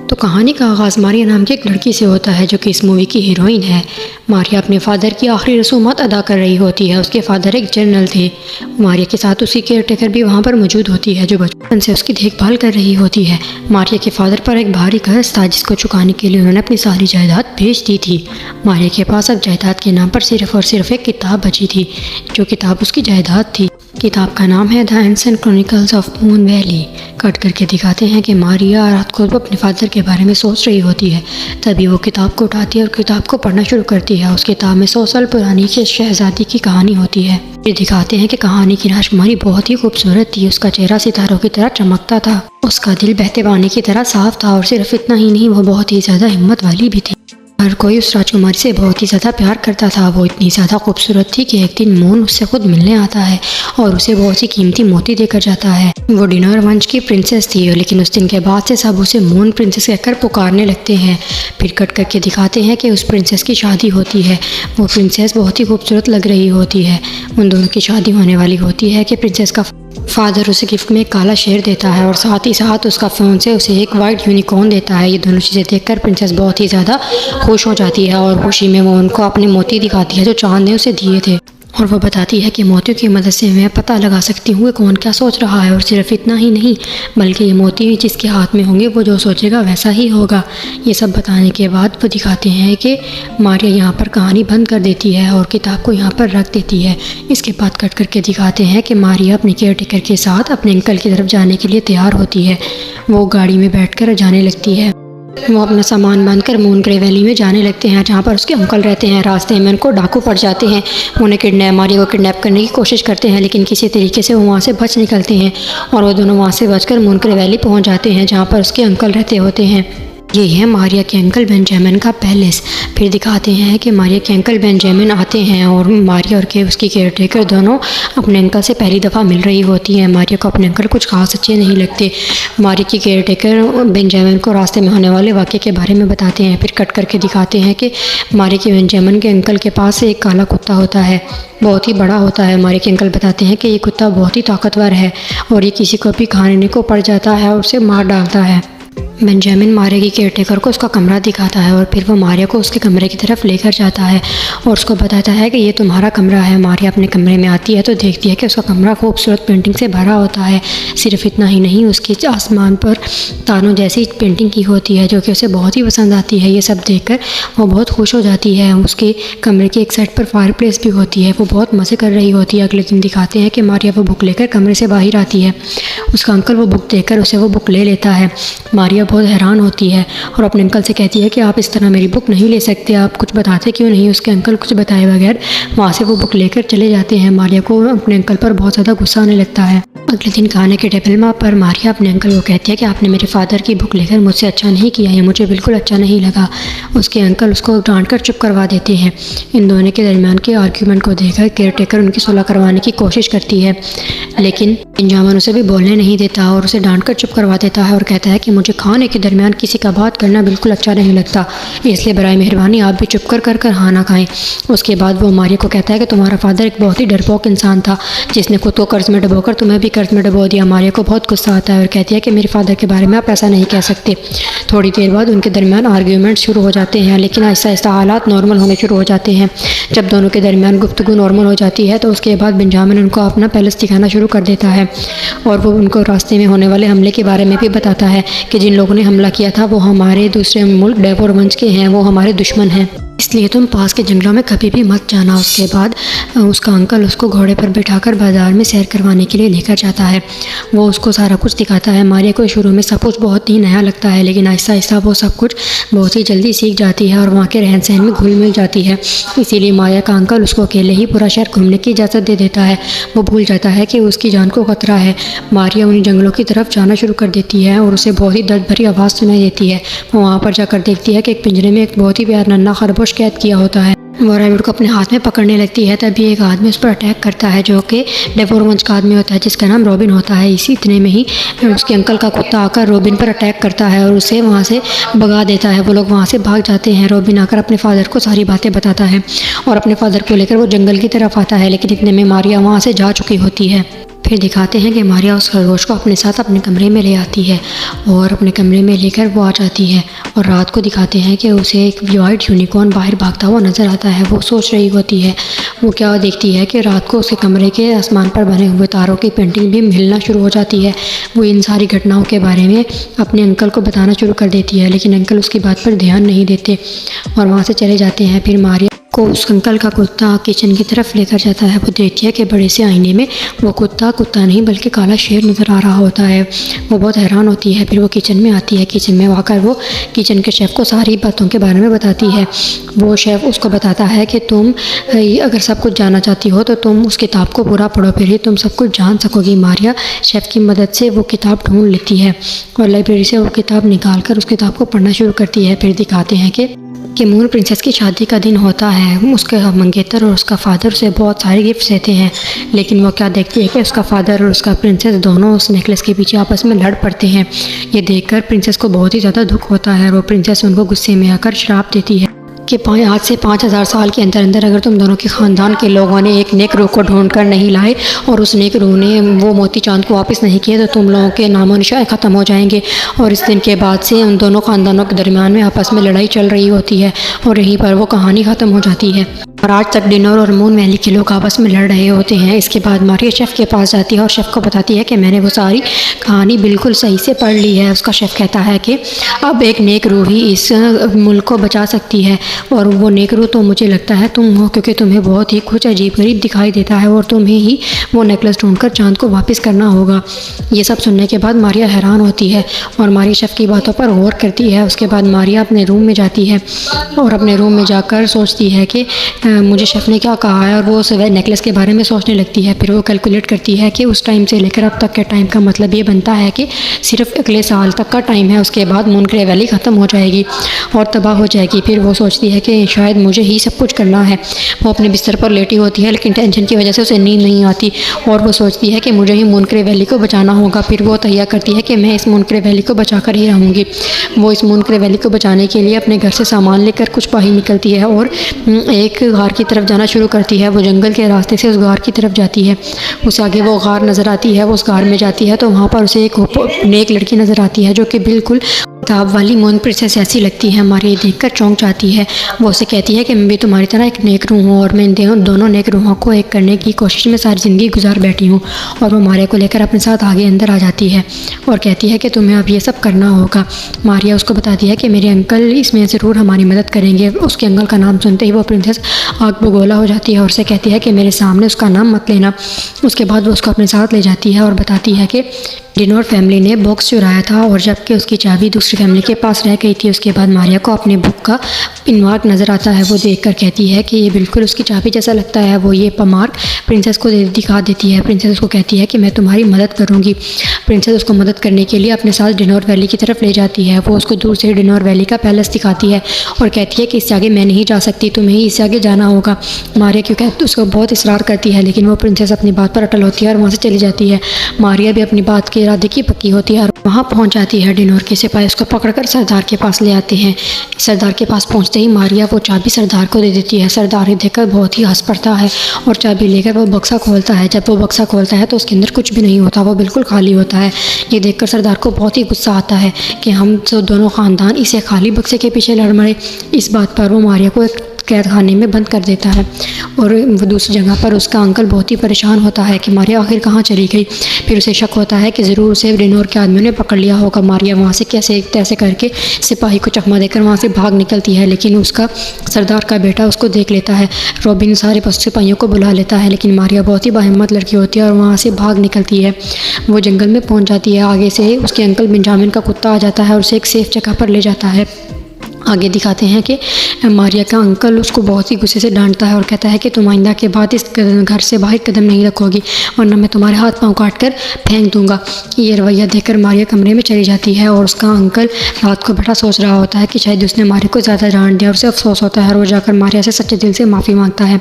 तो कहानी का आगाज़ मारिया नाम की एक लड़की से होता है जो कि इस मूवी की हीरोइन है। मारिया अपने फादर की आखिरी रसूमात अदा कर रही होती है। उसके फादर एक जनरल थे। मारिया के साथ उसकी केयर टेकर भी वहाँ पर मौजूद होती है जो बचपन से उसकी देखभाल कर रही होती है। मारिया के फादर पर एक भारी कर्ज था जिसको चुकाने के लिए उन्होंने अपनी सारी जायदाद बेच दी थी। मारिया के पास अब जायदाद के नाम पर सिर्फ और सिर्फ एक किताब बची थी जो किताब उसकी जायदाद थी। किताब का नाम है the ancient chronicles of moon valley. Cut करके दिखाते हैं कि मारिया रात को अपने फादर के बारे में सोच रही होती है। तभी वो किताब को उठाती है और किताब को पढ़ना शुरू करती है। उस किताब में 100 साल पुरानी की शहजादी की कहानी होती है। ये दिखाते हैं कि कहानी की राजकुमारी बहुत ही खूबसूरत थी। उसका चेहरा सितारों की तरह चमकता था। उसका दिल बहते पानी की तरह साफ था और सिर्फ इतना ही नहीं, वो बहुत ही ज़्यादा हिम्मत वाली भी थी। हर कोई उस राजकुमारी से बहुत ही ज़्यादा प्यार करता था। वो इतनी ज़्यादा खूबसूरत थी कि एक दिन मून उससे खुद मिलने आता है और उसे बहुत सी कीमती मोती देकर जाता है। वो डिनर वंश की प्रिंसेस थी, लेकिन उस दिन के बाद से सब उसे मून प्रिंसेस कहकर पुकारने लगते हैं। फिर कट करके दिखाते हैं कि उस प्रिंसेस की शादी होती है। वो प्रिंसेस बहुत ही खूबसूरत लग रही होती है। उन दोनों की शादी होने वाली होती है कि प्रिंसेस का फादर उसे गिफ्ट में एक काला शेर देता है और साथ ही साथ उसका फ़ोन से उसे एक वाइट यूनिकॉर्न देता है। ये दोनों चीज़ें देखकर प्रिंसेस बहुत ही ज़्यादा खुश हो जाती है और खुशी में वो उनको अपने मोती दिखाती है जो चांद ने उसे दिए थे। और वो बताती है कि मोतियों की मदद से मैं पता लगा सकती हूँ कि कौन क्या सोच रहा है। और सिर्फ इतना ही नहीं, बल्कि ये मोती जिसके हाथ में होंगे वो जो सोचेगा वैसा ही होगा। ये सब बताने के बाद वो दिखाते हैं कि मारिया यहाँ पर कहानी बंद कर देती है और किताब को यहाँ पर रख देती है। इसके बाद कट करके दिखाते हैं कि मारिया अपने केयर टेकर के साथ अपने अंकल की तरफ जाने के लिए तैयार होती है। वो गाड़ी में बैठकर जाने लगती है। वो अपना सामान बांधकर मून ग्रे वैली में जाने लगते हैं जहाँ पर उसके अंकल रहते हैं। रास्ते में उनको डाकू पड़ जाते हैं। उन्हें मारिया को किडनैप करने की कोशिश करते हैं, लेकिन किसी तरीके से वो वहाँ से बच निकलते हैं और वो दोनों वहाँ से बचकर मून ग्रे वैली पहुँच जाते हैं जहाँ पर उसके अंकल रहते होते हैं। ये है मारिया के अंकल बेंजामिन का पैलेस। फिर दिखाते हैं कि मारिया के अंकल बेंजामिन आते हैं और मारिया और उसकी केयर टेकर दोनों अपने अंकल से पहली दफ़ा मिल रही होती हैं। मारिया को अपने अंकल कुछ खास अच्छे नहीं लगते। मारिया की केयर टेकर बेंजामिन को रास्ते में होने वाले वाक़े के बारे में बताते हैं। फिर कट करके दिखाते हैं कि मारिया के बेंजामिन के अंकल के पास एक काला कुत्ता होता है, बहुत ही बड़ा होता है। मारिया के अंकल बताते हैं कि ये कुत्ता बहुत ही ताकतवर है और ये किसी को भी खाने को पड़ जाता है और उसे मार डालता है। बेंजामिन मारिया की केयर टेकर को उसका कमरा दिखाता है और फिर वो मारिया को उसके कमरे की तरफ लेकर जाता है और उसको बताता है कि ये तुम्हारा कमरा है। मारिया अपने कमरे में आती है तो देखती है कि उसका कमरा खूबसूरत पेंटिंग से भरा होता है। सिर्फ इतना ही नहीं, उसके आसमान पर तारों जैसी पेंटिंग की होती है जो कि उसे बहुत ही पसंद आती है। ये सब देखकर वो बहुत खुश हो जाती है। उसके कमरे के एक साइड पर फायर प्लेस भी होती है। वो बहुत मज़े कर रही होती है। अगले दिन दिखाते हैं कि मारिया वो बुक लेकर कमरे से बाहर आती है। उसका अंकल वो बुक देकर उसे वो बुक ले लेता है। मारिया बहुत हैरान होती है और अपने अंकल से कहती है कि आप इस तरह मेरी बुक नहीं ले सकते, आप कुछ बताते क्यों नहीं। उसके अंकल कुछ बताए बगैर वहाँ से वो बुक लेकर चले जाते हैं। मारिया को अपने अंकल पर बहुत ज़्यादा गुस्सा आने लगता है। अगले दिन खाने के टेबल पर मारिया अपने अंकल को कहती है कि आपने मेरे फादर की बुक लेकर मुझसे अच्छा नहीं किया, ये मुझे बिल्कुल अच्छा नहीं लगा। उसके अंकल उसको डांट कर चुप करवा देते हैं। इन दोनों के दरमियान के आर्ग्यूमेंट को देखकर केयर टेकर उनकी सुलह करवाने की कोशिश करती है, लेकिन बेंजामिन उसे भी बोलने नहीं देता और उसे डांट कर चुप करवा देता है और कहता है कि मुझे खाने के दरमियान किसी का बात करना बिल्कुल अच्छा नहीं लगता, इसलिए बराए मेहरबानी आप भी चुप कर हाँ ना खाएं। उसके बाद वो मारिया को कहता है कि तुम्हारा फादर एक बहुत ही डरपोक इंसान था जिसने खुद को कर्ज में डुबोकर तुम्हें भी कर्ज में डुबो दिया। मारिया को बहुत गुस्सा आता है और कहती है कि मेरे फादर के बारे में आप ऐसा नहीं कह सकते। थोड़ी देर बाद उनके दरमियान आर्ग्यूमेंट शुरू हो जाते हैं, लेकिन आहिस्ता आहिस्ता हालात नॉर्मल होने शुरू हो जाते हैं। जब दोनों के दरमियान गुफ्तगू नॉर्मल हो जाती है तो उसके बाद बेंजामिन उनको अपना पैलेस दिखाना शुरू कर देता है और वो उनको रास्ते में होने वाले हमले के बारे में भी बताता है कि जिन लोगों ने हमला किया था वो हमारे दूसरे मुल्क डेवोर वंश के हैं, वो हमारे दुश्मन हैं, इसलिए तुम पास के जंगलों में कभी भी मत जाना। उसके बाद उसका अंकल उसको घोड़े पर बिठाकर बाज़ार में सैर करवाने के लिए लेकर जाता है। वो उसको सारा कुछ दिखाता है। मारिया को शुरू में सब कुछ बहुत ही नया लगता है, लेकिन आहिस्ता आहिस्ता वो सब कुछ बहुत ही जल्दी सीख जाती है और वहाँ के रहन सहन में घुल मिल जाती है। इसीलिए मारिया का अंकल उसको अकेले ही पूरा शहर घूमने की इजाज़त दे देता है। वो भूल जाता है कि उसकी जान को खतरा है। मारिया उन्हीं जंगलों की तरफ जाना शुरू कर देती है और उसे बहुत ही दर्द भरी आवाज़ सुनाई देती है। वो वहाँ पर जाकर देखती है कि एक पिंजरे में एक बहुत ही प्यारा नन्हा खरगोश कैद किया होता है। वो रैबिट को अपने हाथ में पकड़ने लगती है। तभी एक आदमी उस पर अटैक करता है जो कि डेवोर वंश का आदमी होता है जिसका नाम रॉबिन होता है। इसी इतने में ही उसके अंकल का कुत्ता आकर रॉबिन पर अटैक करता है और उसे वहाँ से भगा देता है। वो लोग वहाँ से भाग जाते हैं। रॉबिन आकर अपने फादर को सारी बातें बताता है और अपने फादर को लेकर वो जंगल की तरफ आता है, लेकिन इतने में मारिया वहाँ से जा चुकी होती है। फिर दिखाते हैं कि मारिया उस खरगोश को अपने साथ अपने कमरे में ले आती है और अपने कमरे में लेकर वो आ जाती है। और रात को दिखाते हैं कि उसे एक वाइट यूनिकॉर्न बाहर भागता हुआ नज़र आता है। वो सोच रही होती है, वो क्या देखती है कि रात को उसके कमरे के आसमान पर बने हुए तारों की पेंटिंग भी मिलना शुरू हो जाती है। वो इन सारी घटनाओं के बारे में अपने अंकल को बताना शुरू कर देती है, लेकिन अंकल उसकी बात पर ध्यान नहीं देते और वहाँ से चले जाते हैं। फिर मारिया को उस अंकल का कुत्ता किचन की तरफ लेकर जाता है। वो देखती है कि बड़े से आईने में वो कुत्ता नहीं बल्कि काला शेर नज़र आ रहा होता है। वो बहुत हैरान होती है। फिर वो किचन में आती है। किचन में आकर वो किचन के शेफ़ को सारी बातों के बारे में बताती है। वो शेफ़ उसको बताता है कि तुम अगर सब कुछ जानना चाहती हो तो तुम उस किताब को पूरा पढ़ो, फिर ही तुम सब कुछ जान सकोगी। मारिया शेफ़ की मदद से वो किताब ढूंढ लेती है और लाइब्रेरी से वो किताब निकाल कर उस किताब को पढ़ना शुरू करती है। फिर दिखाते हैं कि मून प्रिंसेस की शादी का दिन होता है। उसके मंगेतर और उसका फादर उसे बहुत सारे गिफ्ट देते हैं, लेकिन वो क्या देखती है कि उसका फादर और उसका प्रिंसेस दोनों उस नेकलेस के पीछे आपस में लड़ पड़ते हैं। ये देखकर प्रिंसेस को बहुत ही ज़्यादा दुख होता है और वो प्रिंसेस उनको गुस्से में आकर श्राप देती है कि आज से 5000 साल के अंदर अंदर अगर तुम दोनों के ख़ानदान के लोगों ने एक नेक रूह को ढूंढ कर नहीं लाए और उस नेक रूह ने वो मोती चांद को वापस नहीं किया तो तुम लोगों के नामो निशान ख़त्म हो जाएंगे। और इस दिन के बाद से उन दोनों ख़ानदानों के दरमियान में आपस में लड़ाई चल रही होती है और यहीं पर वो कहानी ख़त्म हो जाती है। और आज तक डिनर और मून वैली के लोग आपस में लड़ रहे होते हैं। इसके बाद मारिया शेफ़ के पास जाती है और शेफ़ को बताती है कि मैंने वो सारी कहानी बिल्कुल सही से पढ़ ली है। उसका शेफ़ कहता है कि अब एक नेक रूह ही इस मुल्क को बचा सकती है और वो नेक रूह तो मुझे लगता है तुम हो, क्योंकि तुम्हें बहुत ही कुछ अजीब गरीब दिखाई देता है और तुम्हें ही वो नेकलेस ढूंढकर चांद को वापस करना होगा। ये सब सुनने के बाद मारिया हैरान होती है और मारिया शेफ़ की बातों पर गौर करती है। उसके बाद मारिया अपने रूम में जाती है और अपने रूम में जाकर सोचती है कि मुझे शेफ़ ने क्या कहा है और वो उस नेकलेस के बारे में सोचने लगती है। फिर वो कैलकुलेट करती है कि उस टाइम से लेकर अब तक के टाइम का मतलब ये बनता है कि सिर्फ अगले साल तक का टाइम है। उसके बाद मूनक्रे वैली ख़त्म हो जाएगी और तबाह हो जाएगी। फिर वो सोचती है कि शायद मुझे ही सब कुछ करना है। वो अपने बिस्तर पर लेटी होती है, लेकिन टेंशन की वजह से उसे नींद नहीं आती और वो सोचती है कि मुझे ही मूनक्रे वैली को बचाना होगा। फिर वो तैयार करती है कि मैं इस मूनक्रे वैली को बचा कर ही रहूँगी। वो इस मूनक्रे वैली को बचाने के लिए अपने घर से सामान लेकर कुछ बाहर निकलती है और एक गार की तरफ जाना शुरू करती है। वो जंगल के रास्ते से उस गार की तरफ जाती है। उसे आगे वो गार नज़र आती है। वो उस गार में जाती है तो वहाँ पर उसे एक नेक लड़की नज़र आती है जो कि बिल्कुल किताब वाली मून प्रिंसेस ऐसी लगती है। मारिया देखकर चौंक जाती है। वो उसे कहती है कि मैं भी तुम्हारी तरह एक नेक रूह हूँ और मैं इन दोनों नेक रूहों को एक करने की कोशिश में सारी ज़िंदगी गुजार बैठी हूँ। और वो मारिया को लेकर अपने साथ आगे अंदर आ जाती है और कहती है कि तुम्हें अब ये सब करना होगा। मारिया उसको बताती है कि मेरे अंकल इसमें ज़रूर हमारी मदद करेंगे। उसके अंकल का नाम सुनते ही वो प्रिंसेस आग बगोला हो जाती है और उसे कहती है कि मेरे सामने उसका नाम मत लेना। उसके बाद वो उसको अपने साथ ले जाती है और बताती है कि डिनोर फैमिली ने बॉक्स चुराया था और जबकि उसकी चाबी दूसरी फैमिली के पास रह गई थी। उसके बाद मारिया को अपने बुक का पिन मार्क नज़र आता है। वो देखकर कहती है कि ये बिल्कुल उसकी चाबी जैसा लगता है। वो ये मार्क प्रिंसेस को दिखा देती है। प्रिंसेस उसको कहती है कि मैं तुम्हारी मदद करूँगी। प्रिंसेस उसको मदद करने के लिए अपने साथ डिनोर वैली की तरफ ले जाती है। वो उसको दूर से डिनोर वैली का पैलेस दिखाती है और कहती है कि इससे आगे मैं नहीं जा सकती, तुम्हें ही इससे आगे जाना होगा। मारिया क्योंकि उसको बहुत इसरार करती है, लेकिन वो प्रिंसेस अपनी बात पर अटल होती है और वहाँ से चली जाती है। मारिया भी अपनी बात के इरादे की पक्की होती है और वहाँ पहुँच जाती है। डिनोर के सिपाही उसको पकड़कर सरदार के पास ले आते हैं। सरदार के पास पहुँचते ही मारिया वो चाबी सरदार को दे देती है। सरदार देखकर बहुत ही हंस पड़ता है और चाबी लेकर वो बक्सा खोलता है। जब वो बक्सा खोलता है तो उसके अंदर कुछ भी नहीं होता, वो बिल्कुल खाली होता है। ये देखकर सरदार को बहुत ही गुस्सा आता है कि हम तो दोनों ख़ानदान इसे खाली बक्से के पीछे लड़ मरे। इस बात पर वो मारिया को एक कैद खाने में बंद कर देता है और वो दूसरी जगह पर उसका अंकल बहुत ही परेशान होता है कि मारिया आखिर कहाँ चली गई। फिर उसे शक होता है कि ज़रूर उसे डिनोर के आदमियों ने पकड़ लिया होगा। मारिया वहाँ से कैसे तैसे करके सिपाही को चकमा देकर वहाँ से भाग निकलती है, लेकिन उसका सरदार का बेटा उसको देख लेता है। रॉबिन सारे सिपाहियों को बुला लेता है, लेकिन मारिया बहुत ही बाहिम्मत लड़की होती है और वहाँ से भाग निकलती है। वो जंगल में पहुँच जाती है। आगे से उसके अंकल बेंजामिन का कुत्ता आ जाता है और उसे एक सेफ जगह पर ले जाता है। आगे दिखाते हैं कि मारिया का अंकल उसको बहुत ही गुस्से से डांटता है और कहता है कि तुम आइंदा के बाद इस घर से बाहर कदम नहीं रखोगी वरना मैं तुम्हारे हाथ पांव काट कर फेंक दूंगा। ये रवैया देखकर मारिया कमरे में चली जाती है और उसका अंकल रात को बैठा सोच रहा होता है कि शायद उसने मारिया को ज़्यादा डांट दिया और उसे अफसोस होता है और वो जाकर मारिया से सच्चे दिल से माफ़ी मांगता है।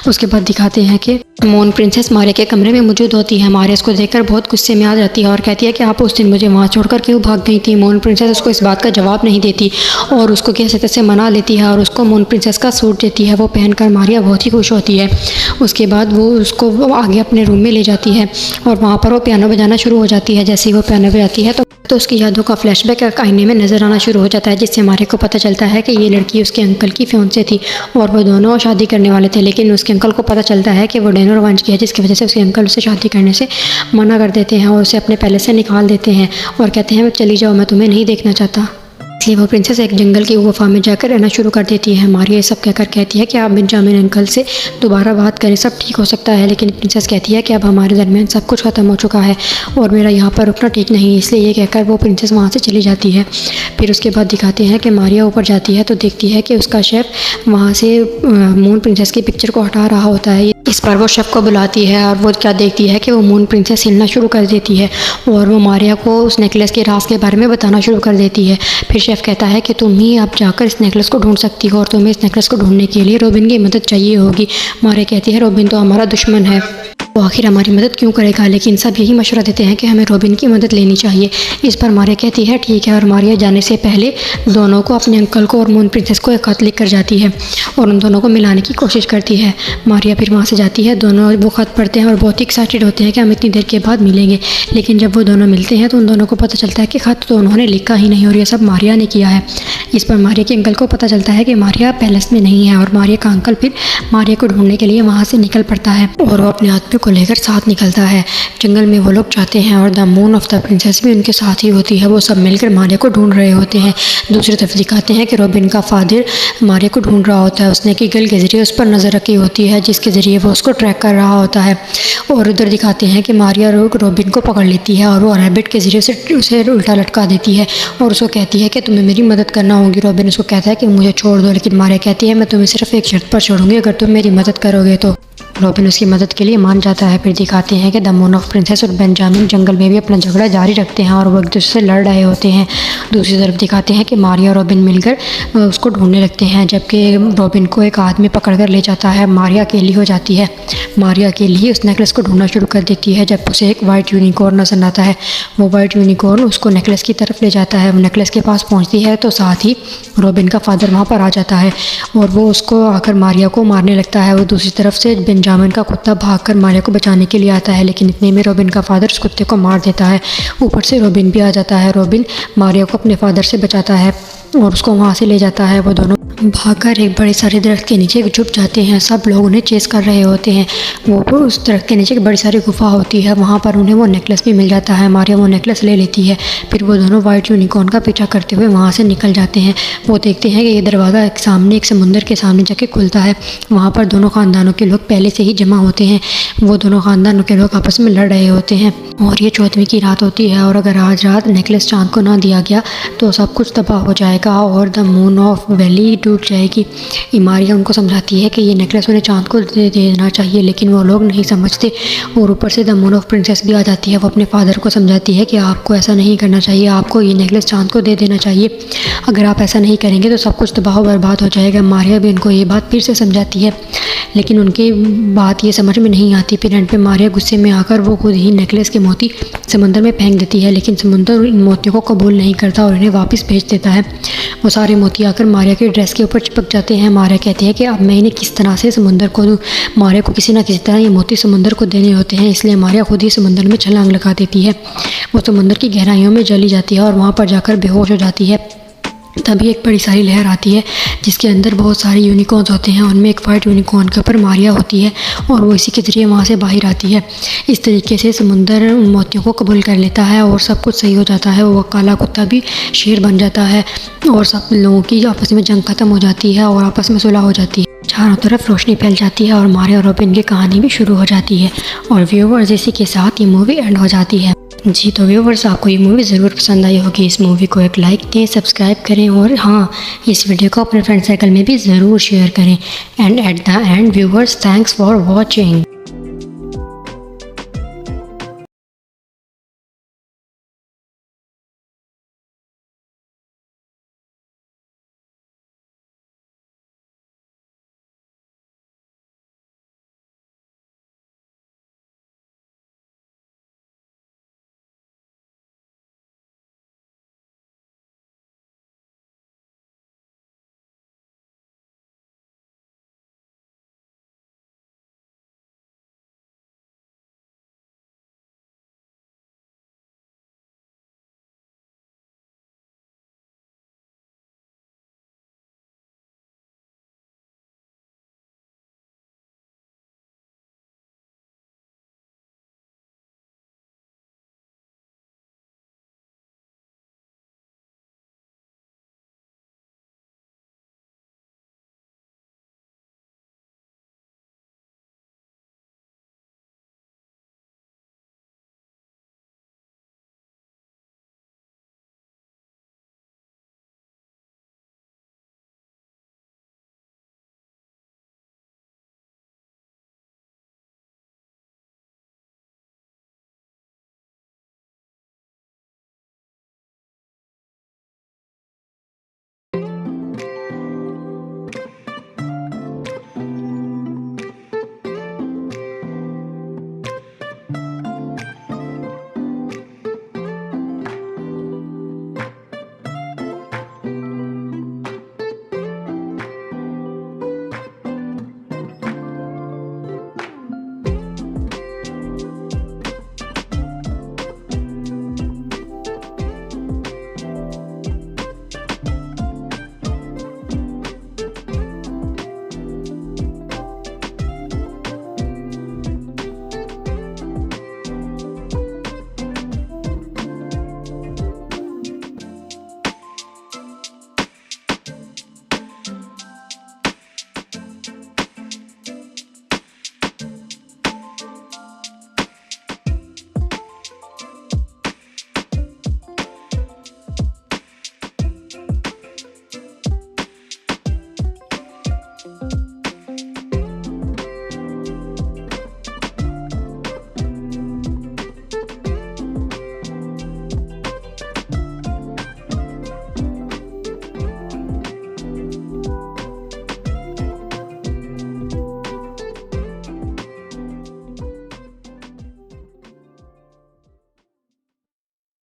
उसके बाद दिखाते हैं कि मून प्रिंसेस मारिया के कमरे में मौजूद होती है। मारिया उसको देखकर बहुत गुस्से में आ जाती है और कहती है कि आप उस दिन मुझे वहाँ छोड़कर क्यों भाग गई थी। मून प्रिंसेस उसको इस बात का जवाब नहीं देती और उसको उसको कैसे तैसे मना लेती है और उसको मून प्रिंसेस का सूट देती है। वो पहनकर मारिया बहुत ही खुश होती है। उसके बाद वो उसको आगे अपने रूम में ले जाती है और वहाँ पर वो पियानो बजाना शुरू हो जाती है। जैसे ही वो पियानो बजाती है तो उसकी यादों का फ्लैशबैक आईने में नज़र आना शुरू हो जाता है, जिससे मारिया को पता चलता है कि ये लड़की उसके अंकल की फियांसे थी और वो दोनों शादी करने वाले थे। लेकिन उसके अंकल को पता चलता है कि वो डेनो रवांच की है, जिसकी वजह से उसके अंकल उसे शादी करने से मना कर देते हैं और उसे अपने पैलेस से निकाल देते हैं और कहते हैं चली जाओ, मैं तुम्हें नहीं देखना चाहता। इसलिए वो प्रिंसेस एक जंगल की गुफा में जाकर रहना शुरू कर देती है। मारिया ये सब कहकर कहती है कि आप बेंजामिन अंकल से दोबारा बात करें, सब ठीक हो सकता है। लेकिन प्रिंसेस कहती है कि अब हमारे दरमियान सब कुछ ख़त्म हो चुका है और मेरा यहाँ पर रुकना ठीक नहीं, इसलिए ये कहकर वो प्रिंसेस वहाँ से चली जाती है। फिर उसके बाद दिखाते हैं कि मारिया ऊपर जाती है तो देखती है कि उसका शेफ़ वहाँ से मून प्रिंसेस की पिक्चर को हटा रहा होता है। इस पर वो शेफ़ को बुलाती है और वो क्या देखती है कि वो मून प्रिंसेस हिलना शुरू कर देती है और वो मारिया को उस नेकलेस के राज के बारे में बताना शुरू कर देती है। फिर शेफ़ कहता है कि तुम ही अब जाकर इस नेकलेस को ढूंढ सकती हो और तुम्हें इस नेकलेस को ढूंढने के लिए रॉबिन की मदद चाहिए होगी। मारिया कहती है रॉबिन तो हमारा दुश्मन है, वो आखिर हमारी मदद क्यों करेगा। लेकिन सब यही मशवरा देते हैं कि हमें रॉबिन की मदद लेनी चाहिए। इस पर मारिया कहती है ठीक है और मारिया जाने से पहले दोनों को, अपने अंकल को और मून प्रिंसेस को एक खत लिख कर जाती है और उन दोनों को मिलाने की कोशिश करती है। मारिया फिर वहाँ से जाती है, दोनों वो खत पढ़ते हैं और बहुत ही एक्साइटेड होते हैं कि हम इतनी देर के बाद मिलेंगे। लेकिन जब वो दोनों मिलते हैं तो उन दोनों को पता चलता है कि खत तो उन्होंने लिखा ही नहीं और ये सब मारिया ने किया है। इस पर मारिया के अंकल को पता चलता है कि मारिया पैलेस में नहीं है और मारिया का अंकल फिर मारिया को ढूंढने के लिए वहाँ से निकल पड़ता है और वो अपने आदमी को लेकर साथ निकलता है। जंगल में वो लोग जाते हैं और the moon of the princess भी उनके साथ ही होती है। वो सब मिलकर मारिया को ढूंढ रहे होते हैं। दूसरी तरफ दिखाते हैं कि रॉबिन का फादर मारिया को ढूंढ रहा होता है। उसने कीगल के जरिए उस पर नज़र रखी होती है, जिसके ज़रिए वो उसको ट्रैक कर रहा होता है। और उधर दिखाते हैं कि मारिया रॉबिन को पकड़ लेती है और वो रैबिट के ज़रिए उसे उल्टा लटका देती है और उसको कहती है कि तुम्हें मेरी मदद करना होगी। रॉबिन उसको कहता है कि मुझे छोड़ दो, लेकिन मारिया कहती है मैं तुम्हें सिर्फ एक शर्त पर छोड़ूंगी, अगर तुम मेरी मदद करोगे तो। रॉबिन उसकी मदद के लिए मान जाता है। फिर दिखाते हैं कि द मून ऑफ प्रिंसेस और बेंजामिन जंगल में भी अपना झगड़ा जारी रखते हैं और वो एक दूसरे से लड़ रहे होते हैं। दूसरी तरफ दिखाते हैं कि मारिया और रॉबिन मिलकर उसको ढूंढने लगते हैं, जबकि रॉबिन को एक आदमी पकड़ कर ले जाता है। मारिया अकेली हो जाती है। मारिया अकेली ही उस नेकलेस को ढूंढना शुरू कर देती है जब उसे एक वाइट यूनिकॉर्न नजर आता है। वो वाइट यूनिकॉर्न उसको नेकलेस की तरफ ले जाता है। वो नेकलेस के पास पहुँचती है तो साथ ही रॉबिन का फादर वहाँ पर आ जाता है और वो उसको आकर मारिया को मारने लगता है। वो दूसरी तरफ से बेंजामिन का कुत्ता भागकर मारिया को बचाने के लिए आता है, लेकिन इतने में रॉबिन का फादर उस कुत्ते को मार देता है। ऊपर से रॉबिन भी आ जाता है। रॉबिन मारिया को अपने फादर से बचाता है और उसको वहाँ से ले जाता है। वो दोनों भागकर एक बड़े सारे दरख्त के नीचे छुप जाते हैं। सब लोग उन्हें चेस कर रहे होते हैं। वो उस दरख्त के नीचे एक बड़ी सारी गुफा होती है, वहाँ पर उन्हें वो नेकलेस भी मिल जाता है। मारिया वो नेकलेस ले लेती है। फिर वो दोनों वाइट यूनिकॉर्न का पीछा करते हुए वहाँ से निकल जाते हैं। वो देखते हैं कि ये दरवाज़ा एक सामने, एक समुंदर के सामने जाके खुलता है। वहाँ पर दोनों ख़ानदानों के लोग पहले से ही जमा होते हैं। वो दोनों ख़ानदानों के लोग आपस में लड़ रहे होते हैं और ये 14वीं की रात होती है और अगर आज रात नेकलेस चाँद को ना दिया गया तो सब कुछ तबाह हो जाएगा और द मून ऑफ वैली टूट जाएगी। मारिया उनको समझाती है कि ये नेकलेस उन्हें चाँद को दे देना चाहिए, लेकिन वो लोग नहीं समझते और ऊपर से द मून ऑफ प्रिंसेस भी आ जाती है। वो अपने फादर को समझाती है कि आपको ऐसा नहीं करना चाहिए, आपको ये नेकलेस चाँद को दे देना चाहिए। अगर आप ऐसा नहीं करेंगे तो सब कुछ तबाह बर्बाद हो जाएगा। मारिया भी उनको ये बात फिर से समझाती है, लेकिन उनकी बात ये समझ में नहीं आती। फिर एंड पे मारिया गुस्से में आकर वो खुद ही नेकलेस के मोती समंदर में फेंक देती है, लेकिन समंदर इन मोतियों को कबूल नहीं करता और इन्हें वापस भेज देता है। वो सारे मोती आकर मारिया के ड्रेस के ऊपर चिपक जाते हैं। मारिया कहती है कि अब मैं इन्हें किस तरह से समुंदर को दूँ। मारिया को किसी ना किसी तरह ये मोती समुंदर को देने होते हैं, इसलिए मारिया खुद ही समुंदर में छलांग लगा देती है। वो समुंदर की गहराइयों में चली जाती है और वहाँ पर जाकर बेहोश हो जाती है। तभी एक बड़ी सारी लहर आती है जिसके अंदर बहुत सारे यूनिकॉर्न्स होते हैं। उनमें एक वाइट यूनिकॉर्न के ऊपर मारिया होती है और वो इसी के ज़रिए वहाँ से बाहर आती है। इस तरीके से समुंदर उन मोतियों को कबूल कर लेता है और सब कुछ सही हो जाता है। वो काला कुत्ता भी शेर बन जाता है और सब लोगों की आपस में जंग ख़त्म हो जाती है और आपस में सुलह हो जाती है। चारों तरफ रोशनी फैल जाती है और मारिया और रॉबिन की कहानी भी शुरू हो जाती है और व्यूअर्स इसी के साथ ये मूवी एंड हो जाती है। जी तो व्यूअर्स आपको ये मूवी ज़रूर पसंद आई होगी। इस मूवी को एक लाइक दें, सब्सक्राइब करें और हाँ, इस वीडियो को अपने फ्रेंड सर्कल में भी ज़रूर शेयर करें। And at the end viewers, thanks for watching.